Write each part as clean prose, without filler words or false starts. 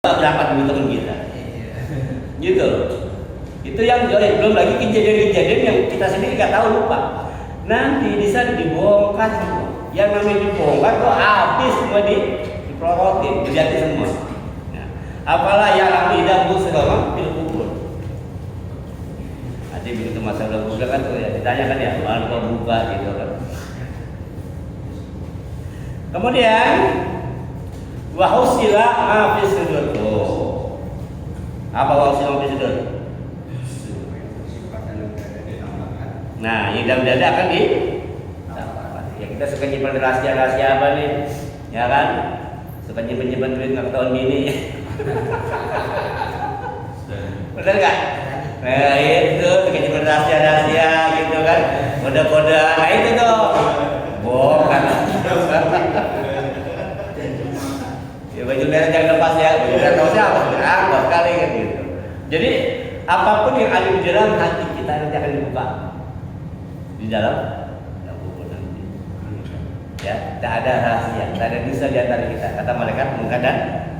berapa dulu teman kita. Gitu loh. Itu yang jolin, belum lagi kejadian-kejadian yang kita sendiri nggak tahu, lupa. Nanti di sana dibongkar semua. Yang namanya dibongkar tuh habis semua diprorotin, dijati semua. Nah, apalah yang nanti hidupku segala kubur. Nanti begitu masalah kubur kan tuh ya ditanyakan ya, baru kau buka gitu kan. Kemudian wahusila mafis sudur. Apa wahusila mafis sudur? Nah, yang dalam dada akan ya kita suka nyimpan rahasia-rahasia apa nih? Ya kan? Suka nyimpan duit nggak ketahuan bini. Bener nggak? Nah itu suka nyimpan rahasia-rahasia gitu kan? Kode-kode, nah itu tuh. Bukan. Ya baju merah jangan lepas ya. Baju merah tahu siapa? Buat kali kan gitu. Jadi apapun yang ada di dalam hati kita nanti akan dibuka. Di dalam kubur nanti, ya, tidak ada rahasia, tidak ada dosa di antara kita. Kata malaikat munkar dan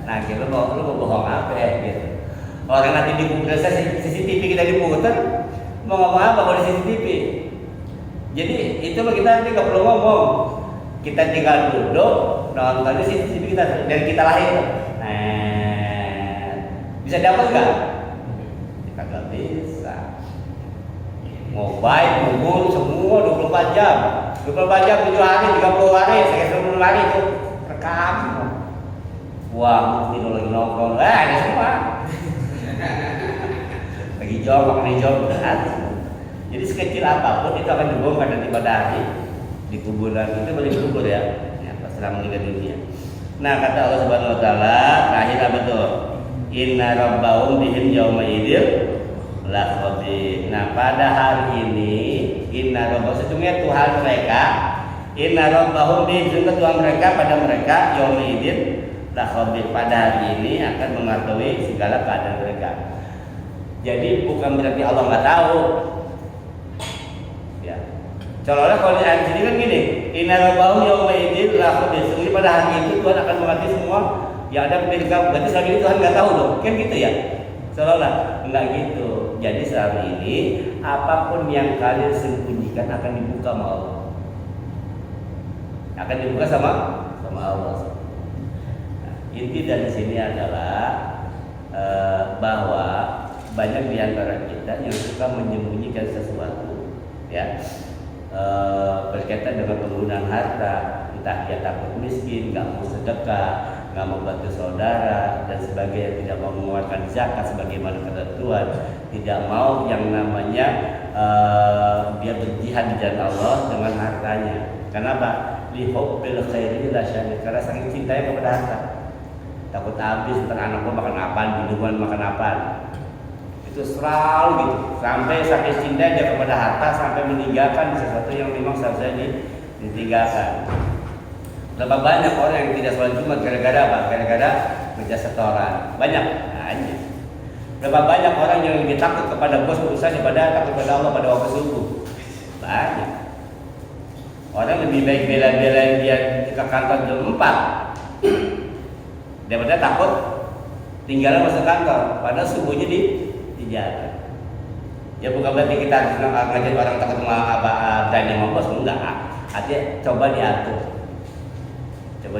nakir, lu mau bohong apa gitu. Orang nanti di kubur CCTV kita diputar, mau ngomong apa kalau di CCTV? Jadi itu kita nanti nggak perlu ngomong, kita tinggal duduk nonton di CCTV kita dari kita lahir. Nah, bisa dapat nggak? Kagak bisa. Mobile, Google, semua 24 jam 24 jam, 7 hari, 30 hari, 30 hari itu rekam. Wah, mesti lagi nongkrong, ada semua. Lagi job, makan job, berat. Jadi sekecil apapun itu akan dibongkar nanti pada hari di kuburan itu boleh kubur ya setelah meninggal dunia. Nah, kata Allah Subhanahu Wa Taala, terakhir apa tuh? Inna rabbahum bihim yawma idzin la khabir. Nah, pada hari ini inna rabbahum, sesungguhnya Tuhan mereka, inna rabbahum bihim, Tuhan mereka pada mereka yawma idzin la khabir, pada hari ini akan mengetahui segala keadaan mereka. Jadi bukan berarti Allah nggak tahu. Ya. Contohnya kalau di ayat sini kan gini, inna rabbahum yawma idzin la khabir, sesungguhnya pada hari itu Tuhan akan mengerti semua yang ada di kamu. Berarti selama ini Tuhan nggak tahu dong, kan gitu ya? Seolah-olah enggak gitu. Jadi selama ini apapun yang kalian sembunyikan akan dibuka sama Allah. Akan dibuka sama Allah. Nah, inti dari sini adalah bahwa banyak di antara kita yang suka menyembunyikan sesuatu, ya, berkaitan dengan penggunaan harta, entah dia takut miskin, nggak mau sedekah, nggak mau bantu saudara dan sebagainya, tidak mau mengeluarkan zakat sebagaimana ketentuan, tidak mau yang namanya dia berjihad di jalan Allah dengan hartanya. Kenapa? Lihubbil khairi la syarika, karena saking cintanya kepada harta. Takut habis, ntar anak gua makan apaan, minuman makan apaan. Itu selalu gitu, sampai cinta dia kepada harta sampai meninggalkan sesuatu yang memang seharusnya ditinggalkan. Berapa banyak orang yang tidak sholat Jumat gara-gara apa? Gara-gara kerja setoran. Banyak. Berapa banyak orang yang lebih takut kepada bos perusahaan daripada takut kepada Allah pada waktu subuh? Banyak. Orang lebih baik bela-belain dia ke kantor jam 4 daripada takut tinggalan masuk kantor. Padahal subuhnya dijaga. Ya bukan berarti kita harus ngajarin orang takut sama berani sama bos, enggak. Artinya coba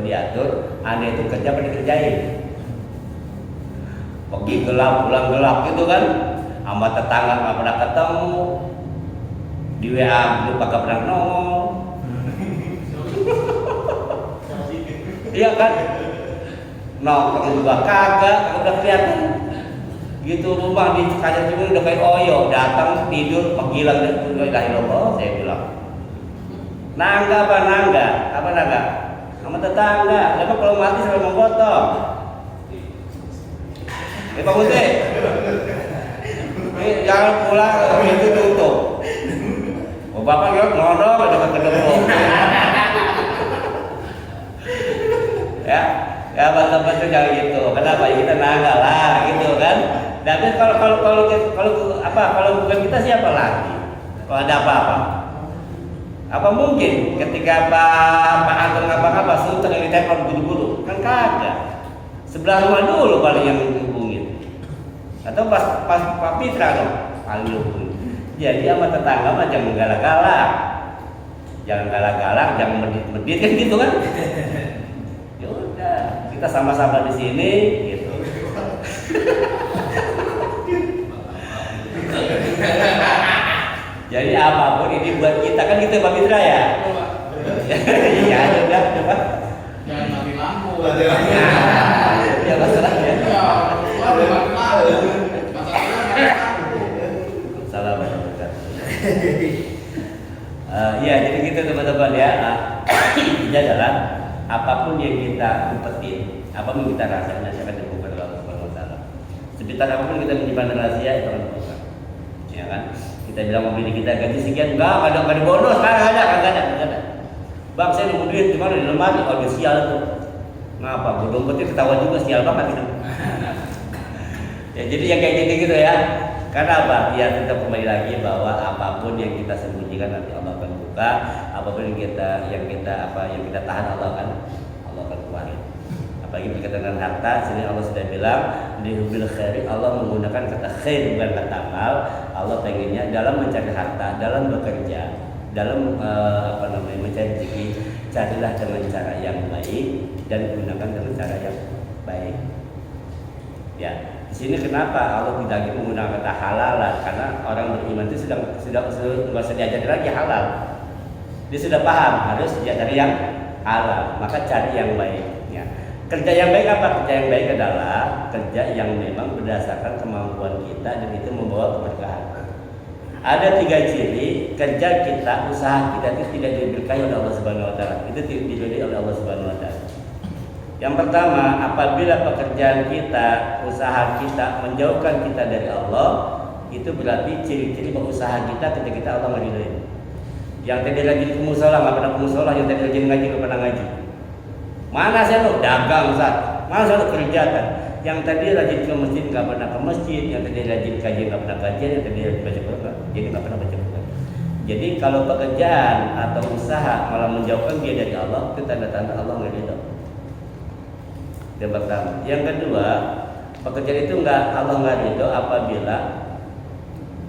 diatur, Anda itu kerja apa dikerjain? Pergi gelap, pulang gelap gitu kan, sama tetangga nggak pernah ketemu, di WA belum pakai pernah nongol. Iya kan? Nongkrong juga kagak, udah kelihatan. Gitu rumah di kaca cuma udah kayak oyo, datang tidur, menghilang dan Allah, saya bilang. Nangga apa nangga? Sama tetangga, lepas kalau mati sampai menggotong. Pak Putih, jangan pulang, itu tutup. Oh, Bapak kira ngodok, ada ketemu. Ya betul jangan gitu. Kenapa? Ya kita nangga lah, gitu kan. Tapi kalau bukan kita siapa lagi? Kalau ada apa-apa? Apa mungkin ketika Pak Anton ngapa-ngapa sultan yang ditelepon buru-buru? Kan kagak. Sebelah rumah dulu paling yang hubungin. Atau pas Pak Pitra dong paling hubungin. Jadi sama tetangga mah jangan galak-galak. Jangan galak-galak, jangan medit-medit kan gitu kan. Ya udah, kita sama-sama di sini gitu. Jadi apapun ini buat kita kan gitu Pak Mitra ya. Iya udah. Jangan mati lampu. Ya masalahnya. Salam. Iya jadi gitu teman-teman ya. Ini adalah apapun yang kita umpetin, apapun yang kita rasakan akan dibuka oleh Allah Subhanahu wa taala. Sebentar apapun kita menyimpan rahasia itu akan dibuka. Ya kan? Kita bilang mobil kita gaji sekian, enggak ada bonus, kagak ada. Bang saya nunggu duit di mana di lemari, oh dia sial tuh. Ngapa? Gue dompetnya ketahuan juga sial banget gitu. Ya jadi yang kayak gitu ya. Karena apa? Ya kita kembali lagi bahwa apapun yang kita sembunyikan nanti Allah akan buka, apapun yang kita tahan Allah akan keluarin. Apalagi berkaitan dengan harta, sini Allah sudah bilang di hubil khairi, Allah menggunakan kata khair bukan kata mal. Allah pengennya dalam mencari harta, dalam bekerja, dalam mencari rezeki, carilah dengan cara yang baik dan gunakan dengan cara yang baik. Ya, di sini kenapa Allah tidak lagi menggunakan kata halalan? Karena orang beriman itu sudah nggak usah diajari lagi halal. Dia sudah paham harus diajari yang halal, maka cari yang baik. Ya. Kerja yang baik apa? Kerja yang baik adalah kerja yang memang berdasarkan kemampuan kita dan itu membawa keberkahan. Ada 3 ciri kerja kita, usaha kita itu tidak diberkahi oleh Allah Subhanahu wa taala. Itu tidak diridhoi oleh Allah Subhanahu wa taala. Yang pertama, apabila pekerjaan kita, usaha kita menjauhkan kita dari Allah, itu berarti ciri-ciri usaha kita ketika kita Allah meridhoi. Yang tadi rajin ke musola nggak pernah ke musola, yang tadi rajin ngaji nggak pernah ngaji. Mana saya lo dagang Ustaz, mana saya lo kerja kan? Yang tadi rajin ke masjid nggak pernah ke masjid, yang tadi rajin kajian nggak pernah kajian, yang tadi rajin baca Quran jadi nggak pernah baca Quran. Jadi kalau pekerjaan atau usaha malah menjauhkan dia dari Allah, itu tanda-tanda Allah nggak ridho. Yang pertama. Yang kedua, pekerjaan itu Allah nggak ridho apabila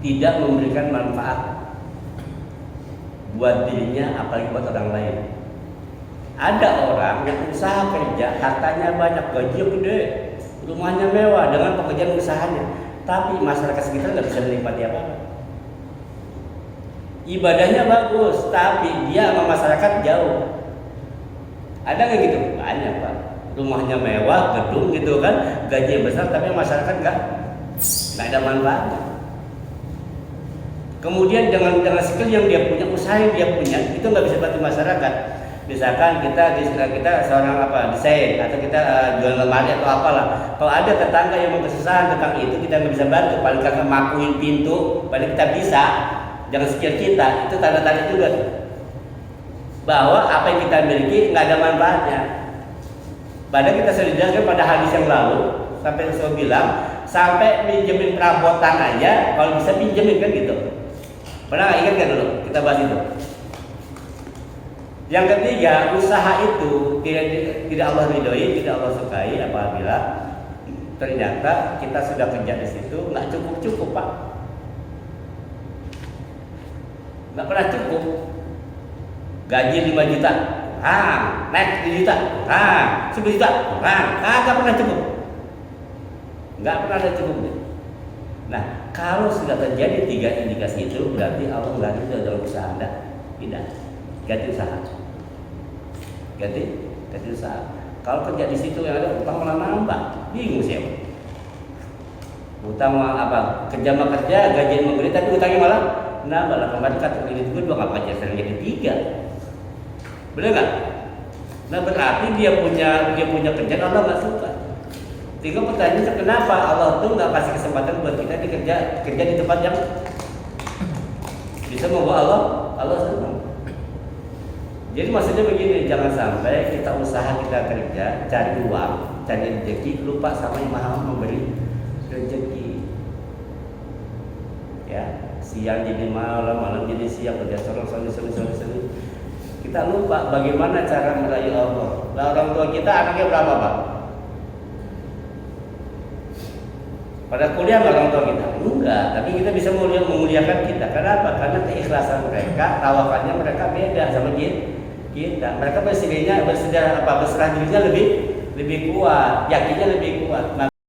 tidak memberikan manfaat buat dirinya, apalagi buat orang lain. Ada orang yang usaha kerja, hartanya banyak, gaji gede, rumahnya mewah dengan pekerjaan usahanya, tapi masyarakat sekitar nggak bisa menikmati apa-apa. Ibadahnya bagus, tapi dia sama masyarakat jauh. Ada nggak gitu? Banyak Pak. Rumahnya mewah, gedung gitu kan, gaji besar, tapi masyarakat nggak ada manfaatnya. Kemudian dengan skill yang dia punya, usaha yang dia punya, itu nggak bisa bantu masyarakat. Misalkan kita seorang desain atau kita jual lemari atau apalah. Kalau ada tetangga yang mau kesusahan tentang itu, kita nggak bisa bantu. Paling kita makuin pintu, paling kita bisa. Jangan skill kita, itu tanda-tanda juga bahwa apa yang kita miliki nggak ada manfaatnya. Padahal kita sudah jelaskan pada hadis yang lalu, sampai Rasul bilang, sampai pinjemin perabotan aja, kalau bisa pinjemin kan gitu. Pernah nggak ingat kan dulu? Kita bahas itu. Yang ketiga, usaha itu tidak Allah ridhoi, tidak Allah sukai apabila ternyata kita sudah kerja di situ nggak cukup Pak, nggak pernah cukup. Gaji 5 juta, naik 7 juta, 10 juta, nggak pernah cukup, nggak pernah ada cukupnya. Nah, kalau sudah terjadi 3 indikasi itu berarti Allah nggak ridho dalam usaha Anda. Tidak, ganti usaha. Ganti usaha. Kalau kerja di situ yang ada utang malah nambah, bingung siapa. Utang apa? Kerja mah kerja, gajian memberi, tapi utangnya malah nambah. Lah kemarin kata ini juga 2 ngapa aja sering jadi 3. Benar nggak? Nah berarti dia punya kerjaan Allah nggak suka. Tinggal pertanyaannya kenapa Allah tuh nggak kasih kesempatan buat kita kerja di tempat yang bisa membawa Allah senang. Jadi maksudnya begini, jangan sampai kita usaha, kita kerja, cari uang, cari rezeki, lupa sama yang Maha memberi rezeki. Ya, siang jadi malam, malam jadi siang, kerja sore. Kita lupa bagaimana cara merayu Allah. Nah, orang tua kita anaknya berapa Pak? Pada kuliah nggak orang tua kita? Enggak, tapi kita bisa memuliakan kita. Kenapa? Karena keikhlasan mereka, tawakalnya mereka beda sama kita. Mereka berserah dirinya lebih kuat, yakinnya lebih kuat.